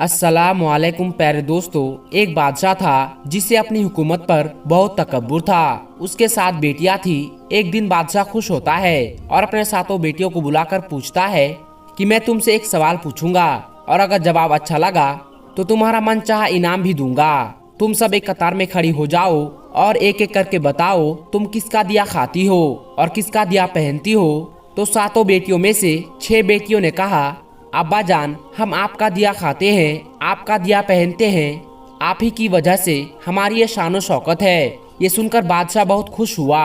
अस्सलाम वालेकुम प्यारे दोस्तों। एक बादशाह था जिसे अपनी हुकूमत पर बहुत तकब्बुर था। उसके 7 बेटियां थी। एक दिन बादशाह खुश होता है और अपने 7 बेटियों को बुलाकर पूछता है कि मैं तुमसे एक सवाल पूछूंगा और अगर जवाब अच्छा लगा तो तुम्हारा मनचाहा इनाम भी दूंगा। तुम सब एक कतार में खड़ी हो जाओ और एक एक करके बताओ तुम किसका दिया खाती हो और किसका दिया पहनती हो। तो 7 बेटियों में से 6 बेटियों ने कहा, अब्बा जान, हम आपका दिया खाते हैं, आपका दिया पहनते हैं, आप ही की वजह से हमारी ये शानो शौकत है। ये सुनकर बादशाह बहुत खुश हुआ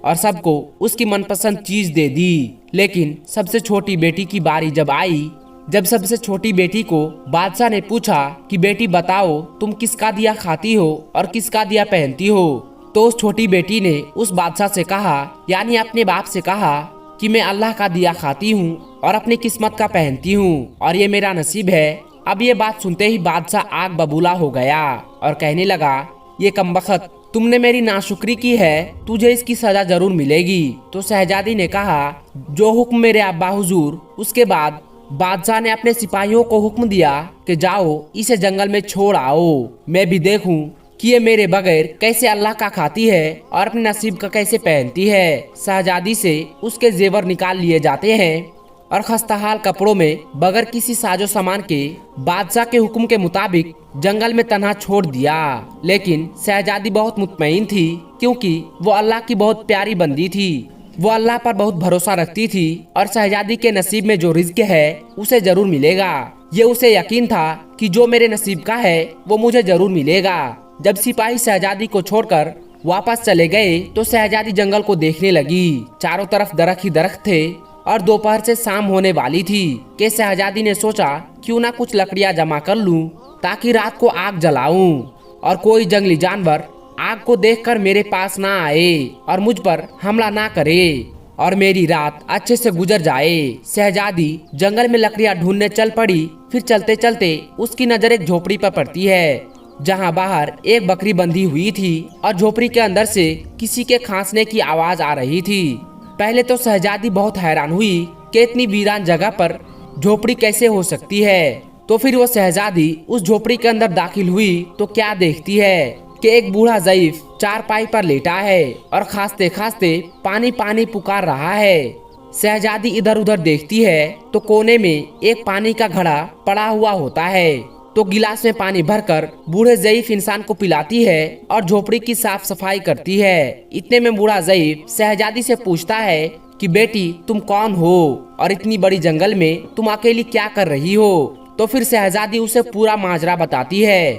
और सबको उसकी मनपसंद चीज दे दी। लेकिन सबसे छोटी बेटी की बारी जब आई, जब सबसे छोटी बेटी को बादशाह ने पूछा कि बेटी बताओ तुम किसका दिया खाती हो और किसका दिया पहनती हो, तो उस छोटी बेटी ने उस बादशाह से कहा, यानी अपने बाप से कहा कि मैं अल्लाह का दिया खाती हूँ और अपनी किस्मत का पहनती हूँ और ये मेरा नसीब है। अब ये बात सुनते ही बादशाह आग बबूला हो गया और कहने लगा, ये कमबख्त, तुमने मेरी नाशुक्री की है, तुझे इसकी सजा जरूर मिलेगी। तो शहजादी ने कहा, जो हुक्म मेरे अब्बा हुजूर। उसके बाद बादशाह ने अपने सिपाहियों को हुक्म दिया कि जाओ इसे जंगल में छोड़ आओ, मैं भी देखूं कि ये मेरे बगैर कैसे अल्लाह का खाती है और अपने नसीब का कैसे पहनती है। शहजादी से उसके जेवर निकाल लिए जाते हैं और खस्ताहाल कपड़ों में बगैर किसी साजो सामान के बादशाह के हुक्म के मुताबिक जंगल में तन्हा छोड़ दिया। लेकिन शहजादी बहुत मुतमईन थी क्योंकि वो अल्लाह की बहुत प्यारी बंदी थी। वो अल्लाह पर बहुत भरोसा रखती थी और शहजादी के नसीब में जो रिज्क है उसे जरूर मिलेगा। ये उसे यकीन था कि जो मेरे नसीब का है वो मुझे जरूर मिलेगा। जब सिपाही शहजादी को छोड़कर वापस चले गए तो शहजादी जंगल को देखने लगी। चारों तरफ दरख्त ही दरख्त थे और दोपहर से शाम होने वाली थी कि शहजादी ने सोचा, क्यों ना कुछ लकड़ियां जमा कर लूं ताकि रात को आग जलाऊं और कोई जंगली जानवर आग को देखकर मेरे पास ना आए और मुझ पर हमला ना करे और मेरी रात अच्छे से गुजर जाए। शहजादी जंगल में लकड़ियां ढूंढने चल पड़ी। फिर चलते चलते उसकी नजर एक झोपड़ी पर पड़ती है जहां बाहर एक बकरी बंधी हुई थी और झोपड़ी के अंदर से किसी के खांसने की आवाज आ रही थी। पहले तो शहजादी बहुत हैरान हुई कि इतनी वीरान जगह पर झोपड़ी कैसे हो सकती है। तो फिर वो शहजादी उस झोपड़ी के अंदर दाखिल हुई तो क्या देखती है कि एक बूढ़ा ज़ईफ चारपाई पर लेटा है और खांसते खांसते पानी पानी पुकार रहा है। शहजादी इधर उधर देखती है तो कोने में एक पानी का घड़ा पड़ा हुआ होता है। तो गिलास में पानी भरकर बूढ़े ज़ईफ इंसान को पिलाती है और झोपड़ी की साफ सफाई करती है। इतने में बूढ़ा ज़ईफ शहजादी से पूछता है कि बेटी, तुम कौन हो और इतनी बड़ी जंगल में तुम अकेली क्या कर रही हो। तो फिर शहजादी उसे पूरा माजरा बताती है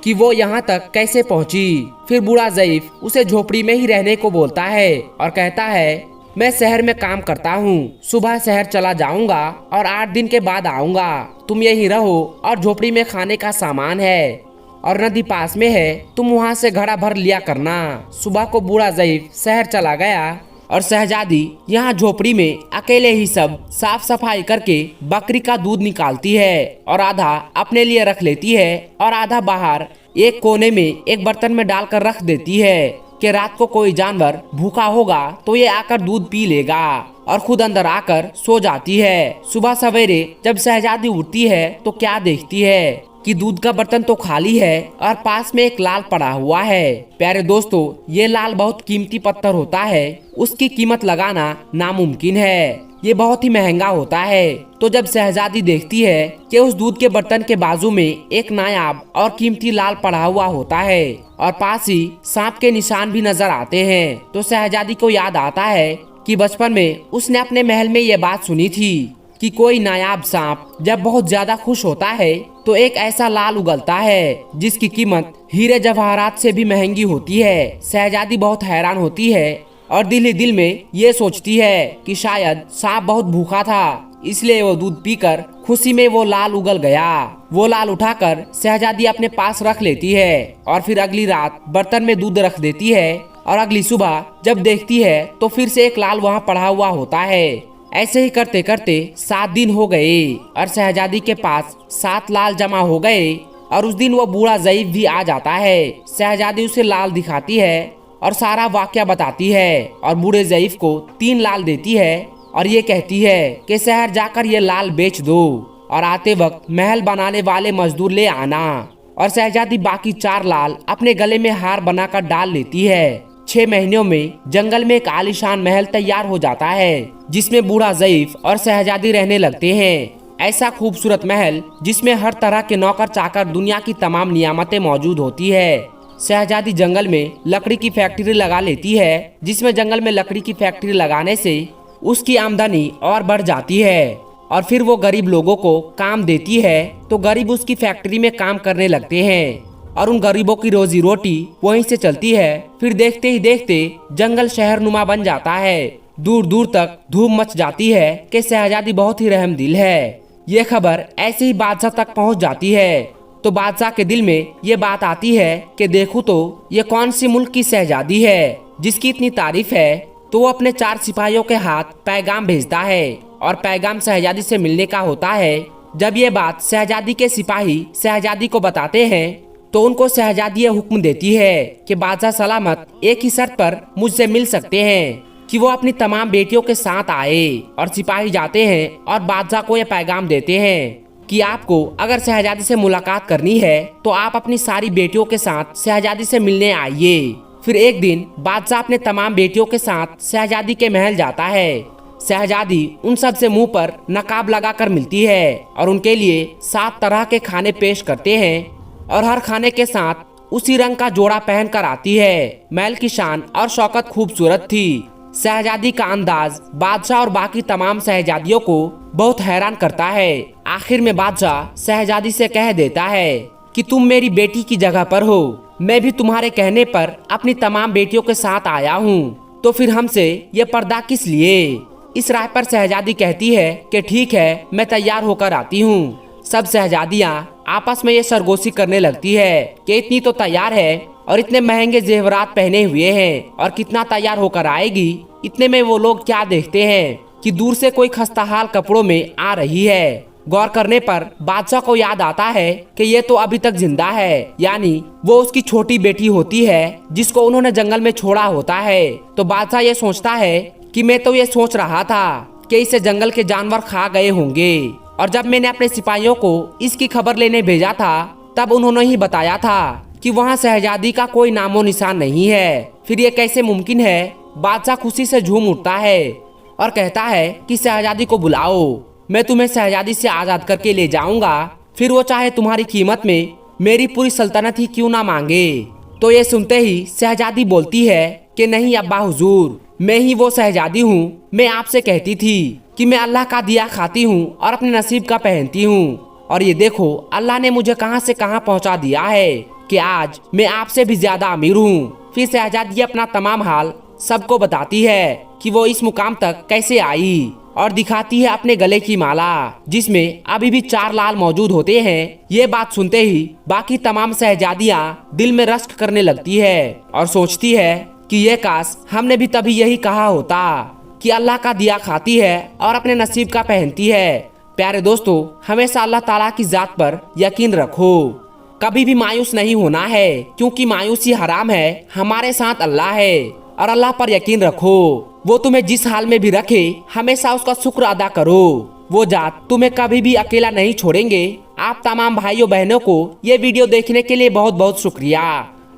कि वो यहाँ तक कैसे पहुँची। फिर बूढ़ा ज़ईफ उसे झोपड़ी में ही रहने को बोलता है और कहता है, मैं शहर में काम करता हूँ, सुबह शहर चला जाऊंगा और 8 दिन के बाद आऊंगा। तुम यहीं रहो और झोपड़ी में खाने का सामान है और नदी पास में है, तुम वहाँ से घड़ा भर लिया करना। सुबह को बूढ़ा ज़ईफ शहर चला गया और शहजादी यहाँ झोपड़ी में अकेले ही सब साफ सफाई करके बकरी का दूध निकालती है और आधा अपने लिए रख लेती है और आधा बाहर एक कोने में एक बर्तन में डालकर रख देती है कि रात को कोई जानवर भूखा होगा तो ये आकर दूध पी लेगा और खुद अंदर आकर सो जाती है। सुबह सवेरे जब शहजादी उठती है तो क्या देखती है कि दूध का बर्तन तो खाली है और पास में एक लाल पड़ा हुआ है। प्यारे दोस्तों, ये लाल बहुत कीमती पत्थर होता है, उसकी कीमत लगाना नामुमकिन है, ये बहुत ही महंगा होता है। तो जब शहजादी देखती है कि उस दूध के बर्तन के बाजू में एक नायाब और कीमती लाल पड़ा हुआ होता है और पास ही सांप के निशान भी नजर आते हैं, तो शहजादी को याद आता है कि बचपन में उसने अपने महल में ये बात सुनी थी कि कोई नायाब सांप जब बहुत ज्यादा खुश होता है तो एक ऐसा लाल उगलता है जिसकी कीमत हीरे जवाहरात से भी महंगी होती है। शहजादी बहुत हैरान होती है और दिल ही दिल में ये सोचती है कि शायद सांप बहुत भूखा था, इसलिए वो दूध पीकर खुशी में वो लाल उगल गया। वो लाल उठाकर शहजादी अपने पास रख लेती है और फिर अगली रात बर्तन में दूध रख देती है और अगली सुबह जब देखती है तो फिर से एक लाल वहाँ पड़ा हुआ होता है। ऐसे ही करते करते 7 दिन हो गए और शहजादी के पास 7 लाल जमा हो गए और उस दिन वो बूढ़ा ज़ईफ भी आ जाता है। शहजादी उसे लाल दिखाती है और सारा वाकया बताती है और बूढ़े ज़ईफ को 3 लाल देती है और ये कहती है कि शहर जाकर ये लाल बेच दो और आते वक्त महल बनाने वाले मजदूर ले आना। और शहजादी बाकी 4 लाल अपने गले में हार बनाकर डाल लेती है। 6 महीनों में जंगल में एक आलीशान महल तैयार हो जाता है, जिसमें बूढ़ा ज़ईफ और शहजादी रहने लगते हैं। ऐसा खूबसूरत महल जिसमें हर तरह के नौकर चाकर दुनिया की तमाम नियामतें मौजूद होती है। शहजादी जंगल में लकड़ी की फैक्ट्री लगा लेती है, जिसमें जंगल में लकड़ी की फैक्ट्री लगाने से उसकी आमदनी और बढ़ जाती है। और फिर वो गरीब लोगों को काम देती है, तो गरीब उसकी फैक्ट्री में काम करने लगते हैं और उन गरीबों की रोजी रोटी वहीं से चलती है। फिर देखते ही देखते जंगल शहर नुमा बन जाता है। दूर दूर तक धूम मच जाती है कि शहजादी बहुत ही रहमदिल है। ये खबर ऐसे ही बादशाह तक पहुंच जाती है, तो बादशाह के दिल में ये बात आती है कि देखूं तो ये कौन सी मुल्क की शहजादी है जिसकी इतनी तारीफ है। तो वो अपने 4 सिपाहियों के हाथ पैगाम भेजता है और पैगाम शहजादी से मिलने का होता है। जब ये बात शहजादी के सिपाही शहजादी को बताते हैं, तो उनको शहजादी ये हुक्म देती है कि बादशाह सलामत एक ही शर्त पर मुझसे मिल सकते हैं कि वो अपनी तमाम बेटियों के साथ आए। और सिपाही जाते हैं और बादशाह को यह पैगाम देते हैं कि आपको अगर शहजादी से मुलाकात करनी है तो आप अपनी सारी बेटियों के साथ शहजादी से मिलने आइए। फिर एक दिन बादशाह अपने तमाम बेटियों के साथ शहजादी के महल जाता है। शहजादी उन सब से मुंह पर नकाब लगाकर मिलती है और उनके लिए 7 तरह के खाने पेश करते हैं और हर खाने के साथ उसी रंग का जोड़ा पहन कर आती है। महल की शान और शौकत खूबसूरत थी। शहजादी का अंदाज बादशाह और बाकी तमाम शहजादियों को बहुत हैरान करता है। आखिर में बादशाह शहजादी से कह देता है कि तुम मेरी बेटी की जगह पर हो, मैं भी तुम्हारे कहने पर अपनी तमाम बेटियों के साथ आया हूँ, तो फिर हमसे ये पर्दा किस लिए। इस राय पर शहजादी कहती है कि ठीक है, मैं तैयार होकर आती हूँ। सब शहजादियाँ आपस में ये सरगोशी करने लगती है कि इतनी तो तैयार है और इतने महंगे जेवरात पहने हुए हैं और कितना तैयार होकर आएगी। इतने में वो लोग क्या देखते हैं कि दूर से कोई खस्ताहाल कपड़ों में आ रही है। गौर करने पर बादशाह को याद आता है कि ये तो अभी तक जिंदा है, यानी वो उसकी छोटी बेटी होती है जिसको उन्होंने जंगल में छोड़ा होता है। तो बादशाह ये सोचता है कि मैं तो ये सोच रहा था कि इसे जंगल के जानवर खा गए होंगे, और जब मैंने अपने सिपाहियों को इसकी खबर लेने भेजा था तब उन्होंने ही बताया था कि वहाँ शहजादी का कोई नामो निशान नहीं है। फिर ये कैसे मुमकिन है। बादशाह खुशी से झूम उठता है और कहता है कि शहजादी को बुलाओ, मैं तुम्हें शहजादी से आजाद करके ले जाऊंगा, फिर वो चाहे तुम्हारी कीमत में मेरी पूरी सल्तनत ही क्यों ना मांगे। तो ये सुनते ही शहजादी बोलती है कि नहीं अब्बा हुजूर, मैं ही वो शहजादी हूँ। मैं आपसे कहती थी कि मैं अल्लाह का दिया खाती हूँ और अपने नसीब का पहनती हूँ, और ये देखो अल्लाह ने मुझे कहां से कहां पहुंचा दिया है कि आज मैं आपसे भी ज्यादा अमीर हूँ। फिर शहजादी अपना तमाम हाल सबको बताती है कि वो इस मुकाम तक कैसे आई, और दिखाती है अपने गले की माला जिसमें अभी भी 4 लाल मौजूद होते हैं। ये बात सुनते ही बाकी तमाम शहजादियाँ दिल में रश्क करने लगती है और सोचती है कि ये काश हमने भी तभी यही कहा होता कि अल्लाह का दिया खाती है और अपने नसीब का पहनती है। प्यारे दोस्तों, हमेशा अल्लाह ताला की जात पर यकीन रखो, कभी भी मायूस नहीं होना है, क्योंकि मायूसी हराम है। हमारे साथ अल्लाह है और अल्लाह पर यकीन रखो। वो तुम्हें जिस हाल में भी रखे हमेशा उसका शुक्र अदा करो। वो जात तुम्हें कभी भी अकेला नहीं छोड़ेंगे। आप तमाम भाइयों बहनों को ये वीडियो देखने के लिए बहुत बहुत शुक्रिया।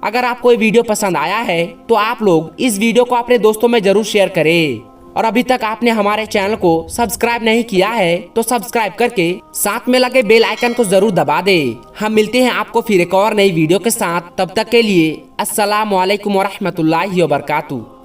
अगर आपको ये वीडियो पसंद आया है तो आप लोग इस वीडियो को अपने दोस्तों में जरूर शेयर करें, और अभी तक आपने हमारे चैनल को सब्सक्राइब नहीं किया है तो सब्सक्राइब करके साथ में लगे बेल आइकन को जरूर दबा दे। हम मिलते हैं आपको फिर एक और नई वीडियो के साथ। तब तक के लिए अस्सलाम वालेकुम व रहमतुल्लाहि व बरकातुहू।